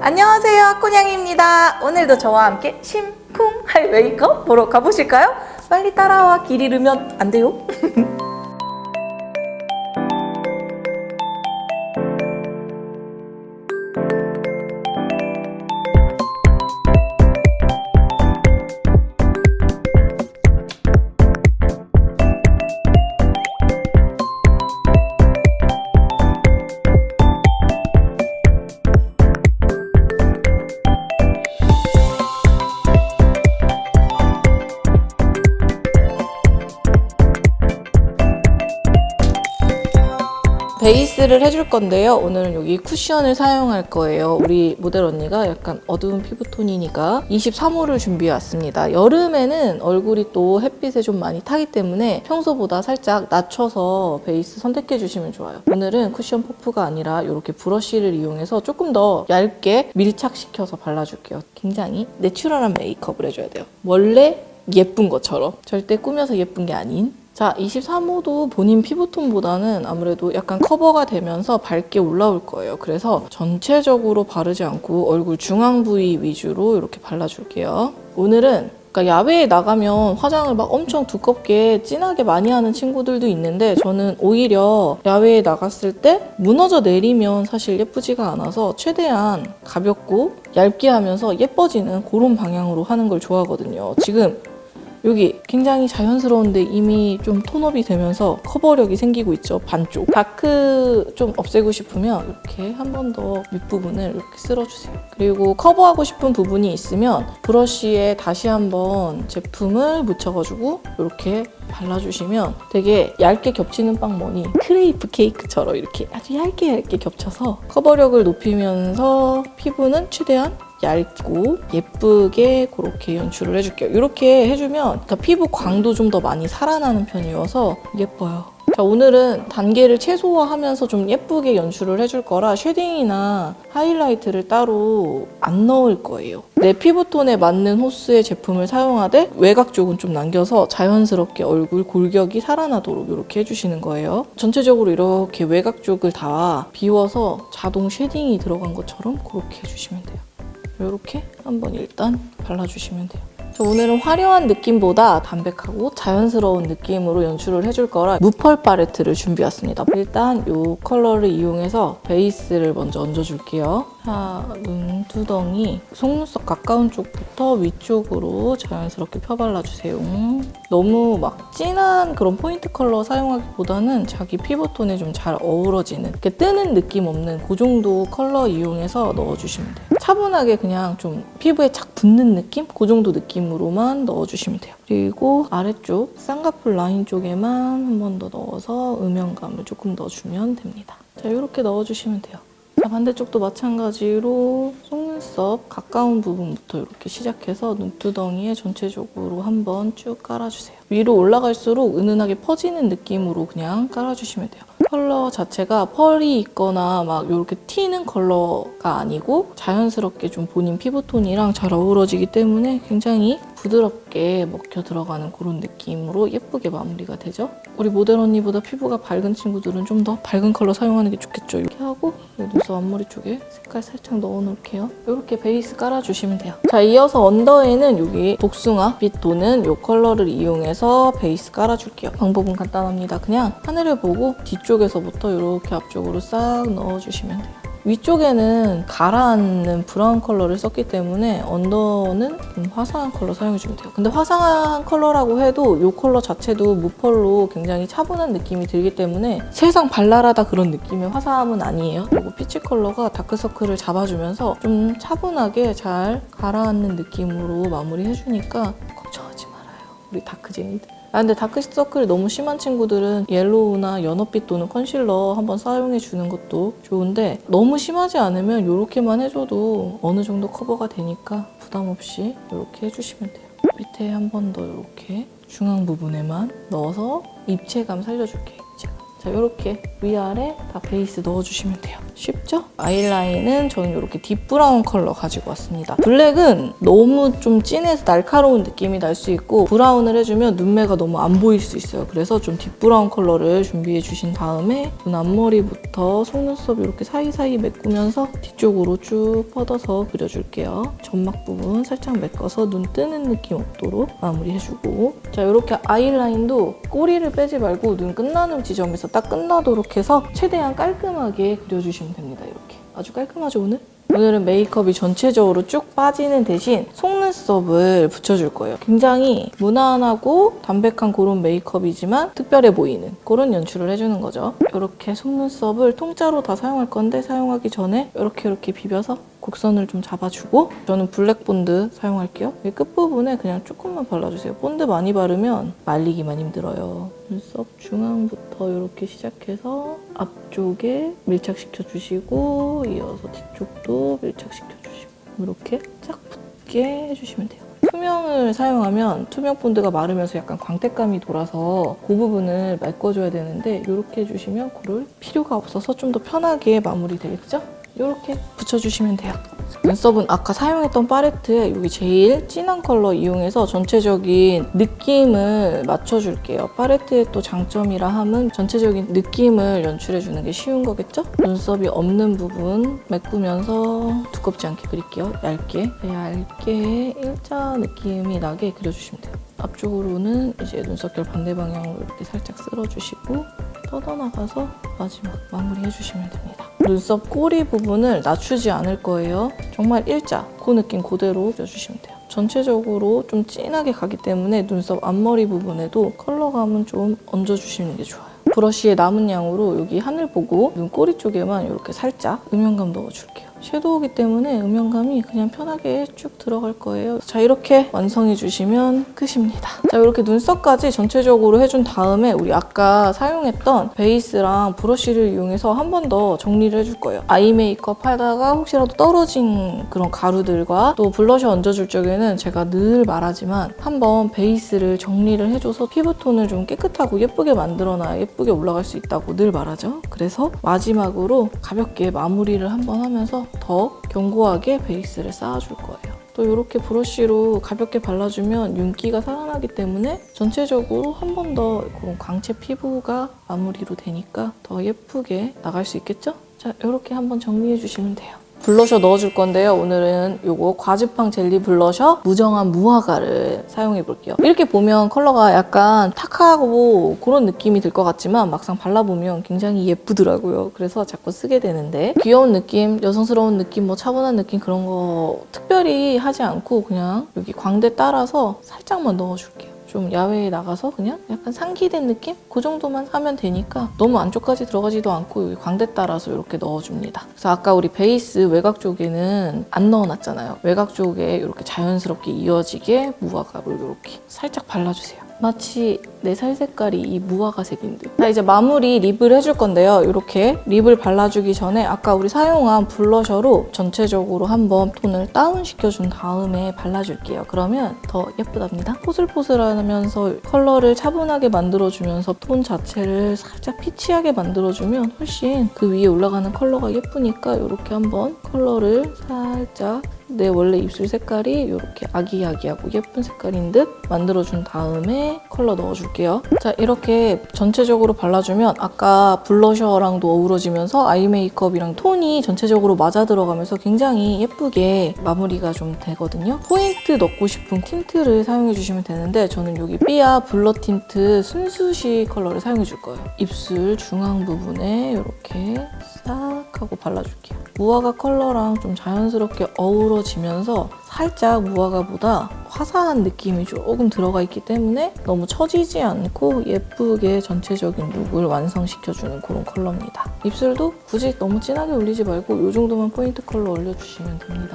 안녕하세요, 콘양입니다. 오늘도 저와 함께 심쿵할 메이크업 보러 가보실까요? 빨리 따라와. 길 잃으면 안 돼요. 베이스를 해줄 건데요. 오늘은 여기 쿠션을 사용할 거예요. 우리 모델 언니가 약간 어두운 피부톤이니까 23호를 준비해왔습니다. 여름에는 얼굴이 또 햇빛에 좀 많이 타기 때문에 평소보다 살짝 낮춰서 베이스 선택해주시면 좋아요. 오늘은 쿠션 퍼프가 아니라 이렇게 브러쉬를 이용해서 조금 더 얇게 밀착시켜서 발라줄게요. 굉장히 내추럴한 메이크업을 해줘야 돼요. 원래 예쁜 것처럼. 절대 꾸며서 예쁜 게 아닌. 자, 23호도 본인 피부톤보다는 아무래도 약간 커버가 되면서 밝게 올라올 거예요. 그래서 전체적으로 바르지 않고 얼굴 중앙 부위 위주로 이렇게 발라줄게요. 오늘은 그러니까 야외에 나가면 화장을 막 엄청 두껍게 진하게 많이 하는 친구들도 있는데 저는 오히려 야외에 나갔을 때 무너져 내리면 사실 예쁘지가 않아서 최대한 가볍고 얇게 하면서 예뻐지는 그런 방향으로 하는 걸 좋아하거든요. 지금 여기 굉장히 자연스러운데 이미 좀 톤업이 되면서 커버력이 생기고 있죠, 반쪽. 다크 좀 없애고 싶으면 이렇게 한 번 더 윗부분을 이렇게 쓸어주세요. 그리고 커버하고 싶은 부분이 있으면 브러쉬에 다시 한번 제품을 묻혀가지고 이렇게 발라주시면 되게 얇게 겹치는 빵머니 크레이프 케이크처럼 이렇게 아주 얇게 겹쳐서 커버력을 높이면서 피부는 최대한 얇고 예쁘게 그렇게 연출을 해줄게요. 이렇게 해주면 그러니까 피부 광도 좀 더 많이 살아나는 편이어서 예뻐요. 자, 오늘은 단계를 최소화하면서 좀 예쁘게 연출을 해줄 거라 쉐딩이나 하이라이트를 따로 안 넣을 거예요. 내 피부톤에 맞는 호스의 제품을 사용하되 외곽 쪽은 좀 남겨서 자연스럽게 얼굴 골격이 살아나도록 이렇게 해주시는 거예요. 전체적으로 이렇게 외곽 쪽을 다 비워서 자동 쉐딩이 들어간 것처럼 그렇게 해주시면 돼요. 이렇게 한번 일단 발라주시면 돼요. 오늘은 화려한 느낌보다 담백하고 자연스러운 느낌으로 연출을 해줄 거라 무펄 팔레트를 준비했습니다. 일단 이 컬러를 이용해서 베이스를 먼저 얹어줄게요. 자, 눈두덩이 속눈썹 가까운 쪽부터 위쪽으로 자연스럽게 펴발라주세요. 너무 막 진한 그런 포인트 컬러 사용하기보다는 자기 피부톤에 좀 잘 어우러지는 이렇게 뜨는 느낌 없는 그 정도 컬러 이용해서 넣어주시면 돼요. 차분하게 그냥 좀 피부에 착 붙는 느낌? 그 정도 느낌으로만 넣어주시면 돼요. 그리고 아래쪽 쌍꺼풀 라인 쪽에만 한 번 더 넣어서 음영감을 조금 넣어주면 됩니다. 자, 이렇게 넣어주시면 돼요. 자, 반대쪽도 마찬가지로 속눈썹 가까운 부분부터 이렇게 시작해서 눈두덩이에 전체적으로 한번 쭉 깔아주세요. 위로 올라갈수록 은은하게 퍼지는 느낌으로 그냥 깔아주시면 돼요. 컬러 자체가 펄이 있거나 막 이렇게 튀는 컬러가 아니고 자연스럽게 좀 본인 피부톤이랑 잘 어우러지기 때문에 굉장히 부드럽게 먹혀 들어가는 그런 느낌으로 예쁘게 마무리가 되죠. 우리 모델 언니보다 피부가 밝은 친구들은 좀 더 밝은 컬러 사용하는 게 좋겠죠. 이렇게 하고 눈썹 앞머리 쪽에 색깔 살짝 넣어놓을게요. 이렇게 베이스 깔아주시면 돼요. 자, 이어서 언더에는 여기 복숭아빛 도는 이 컬러를 이용해서 베이스 깔아줄게요. 방법은 간단합니다. 그냥 하늘을 보고 뒤쪽에서부터 이렇게 앞쪽으로 싹 넣어주시면 돼요. 위쪽에는 가라앉는 브라운 컬러를 썼기 때문에 언더는 좀 화사한 컬러 사용해주면 돼요. 근데 화사한 컬러라고 해도 이 컬러 자체도 무펄로 굉장히 차분한 느낌이 들기 때문에 세상 발랄하다 그런 느낌의 화사함은 아니에요. 그리고 피치 컬러가 다크서클을 잡아주면서 좀 차분하게 잘 가라앉는 느낌으로 마무리해주니까 걱정하지 말아요. 우리 다크쟁이들. 근데 다크서클이 너무 심한 친구들은 옐로우나 연어빛 또는 컨실러 한번 사용해주는 것도 좋은데 너무 심하지 않으면 이렇게만 해줘도 어느 정도 커버가 되니까 부담 없이 이렇게 해주시면 돼요. 밑에 한 번 더 이렇게 중앙 부분에만 넣어서 입체감 살려줄게요. 입체감. 자, 이렇게 위아래 다 베이스 넣어주시면 돼요. 쉽죠? 아이라인은 저는 이렇게 딥브라운 컬러 가지고 왔습니다. 블랙은 너무 좀 진해서 날카로운 느낌이 날 수 있고 브라운을 해주면 눈매가 너무 안 보일 수 있어요. 그래서 좀 딥브라운 컬러를 준비해 주신 다음에 눈 앞머리부터 속눈썹 이렇게 사이사이 메꾸면서 뒤쪽으로 쭉 뻗어서 그려줄게요. 점막 부분 살짝 메꿔서 눈 뜨는 느낌 없도록 마무리해주고, 자, 이렇게 아이라인도 꼬리를 빼지 말고 눈 끝나는 지점에서 딱 끝나도록 해서 최대한 깔끔하게 그려주시면 됩니다. 이렇게 아주 깔끔하죠 오늘? 오늘은 메이크업이 전체적으로 쭉 빠지는 대신 속눈썹을 붙여줄 거예요. 굉장히 무난하고 담백한 그런 메이크업이지만 특별해 보이는 그런 연출을 해주는 거죠. 이렇게 속눈썹을 통짜로 다 사용할 건데 사용하기 전에 이렇게 비벼서 곡선을 좀 잡아주고, 저는 블랙 본드 사용할게요. 이 끝부분에 그냥 조금만 발라주세요. 본드 많이 바르면 말리기만 힘들어요. 눈썹 중앙부터 이렇게 시작해서 앞쪽에 밀착시켜주시고 이어서 뒤쪽도 밀착시켜주시고 이렇게 쫙 붙게 해주시면 돼요. 투명을 사용하면 투명 본드가 마르면서 약간 광택감이 돌아서 그 부분을 메꿔줘야 되는데 이렇게 해주시면 그럴 필요가 없어서 좀 더 편하게 마무리 되겠죠? 이렇게 붙여주시면 돼요. 눈썹은 아까 사용했던 팔레트에 여기 제일 진한 컬러 이용해서 전체적인 느낌을 맞춰줄게요. 팔레트의 또 장점이라 함은 전체적인 느낌을 연출해주는 게 쉬운 거겠죠? 눈썹이 없는 부분 메꾸면서 두껍지 않게 그릴게요. 얇게 일자 느낌이 나게 그려주시면 돼요. 앞쪽으로는 이제 눈썹결 반대 방향으로 이렇게 살짝 쓸어주시고 뻗어나가서 마지막 마무리 해주시면 됩니다. 눈썹 꼬리 부분을 낮추지 않을 거예요. 정말 일자, 그 느낌 그대로 그려주시면 돼요. 전체적으로 좀 진하게 가기 때문에 눈썹 앞머리 부분에도 컬러감은 좀 얹어주시는 게 좋아요. 브러쉬의 남은 양으로 여기 하늘 보고 눈꼬리 쪽에만 이렇게 살짝 음영감 넣어줄게요. 섀도우기 때문에 음영감이 그냥 편하게 쭉 들어갈 거예요. 자, 이렇게 완성해 주시면 끝입니다. 자, 이렇게 눈썹까지 전체적으로 해준 다음에 우리 아까 사용했던 베이스랑 브러쉬를 이용해서 한 번 더 정리를 해줄 거예요. 아이 메이크업 하다가 혹시라도 떨어진 그런 가루들과 또 블러셔 얹어줄 적에는 제가 늘 말하지만 한번 베이스를 정리를 해줘서 피부톤을 좀 깨끗하고 예쁘게 만들어놔야 예쁘게 올라갈 수 있다고 늘 말하죠. 그래서 마지막으로 가볍게 마무리를 한번 하면서 더 견고하게 베이스를 쌓아줄 거예요. 또 이렇게 브러쉬로 가볍게 발라주면 윤기가 살아나기 때문에 전체적으로 한 번 더 그런 광채 피부가 마무리로 되니까 더 예쁘게 나갈 수 있겠죠? 자, 이렇게 한번 정리해 주시면 돼요. 블러셔 넣어줄 건데요. 오늘은 요거 과즙팡 젤리 블러셔 무정한 무화과를 사용해 볼게요. 이렇게 보면 컬러가 약간 탁하고 그런 느낌이 들 것 같지만 막상 발라보면 굉장히 예쁘더라고요. 그래서 자꾸 쓰게 되는데 귀여운 느낌, 여성스러운 느낌, 뭐 차분한 느낌 그런 거 특별히 하지 않고 그냥 여기 광대 따라서 살짝만 넣어줄게요. 좀 야외에 나가서 그냥 약간 상기된 느낌? 그 정도만 하면 되니까 너무 안쪽까지 들어가지도 않고 여기 광대 따라서 이렇게 넣어줍니다. 그래서 아까 우리 베이스 외곽 쪽에는 안 넣어놨잖아요. 외곽 쪽에 이렇게 자연스럽게 이어지게 무화과를 이렇게 살짝 발라주세요. 마치 내 살 색깔이 이 무화과색인 듯. 자, 이제 마무리 립을 해줄 건데요. 이렇게 립을 발라주기 전에 아까 우리 사용한 블러셔로 전체적으로 한번 톤을 다운시켜준 다음에 발라줄게요. 그러면 더 예쁘답니다. 포슬포슬하면서 컬러를 차분하게 만들어주면서 톤 자체를 살짝 피치하게 만들어주면 훨씬 그 위에 올라가는 컬러가 예쁘니까 이렇게 한번 컬러를 살짝 내 원래 입술 색깔이 이렇게 아기아기하고 예쁜 색깔인 듯 만들어준 다음에 컬러 넣어줄게요. 자, 이렇게 전체적으로 발라주면 아까 블러셔랑도 어우러지면서 아이 메이크업이랑 톤이 전체적으로 맞아 들어가면서 굉장히 예쁘게 마무리가 좀 되거든요. 포인트 넣고 싶은 틴트를 사용해주시면 되는데 저는 여기 삐아 블러 틴트 순수시 컬러를 사용해줄 거예요. 입술 중앙 부분에 이렇게 싹 하고 발라줄게요. 무화과 컬러랑 좀 자연스럽게 어우러지면서 살짝 무화과보다 화사한 느낌이 조금 들어가 있기 때문에 너무 처지지 않고 예쁘게 전체적인 룩을 완성시켜주는 그런 컬러입니다. 입술도 굳이 너무 진하게 올리지 말고 이 정도만 포인트 컬러 올려주시면 됩니다.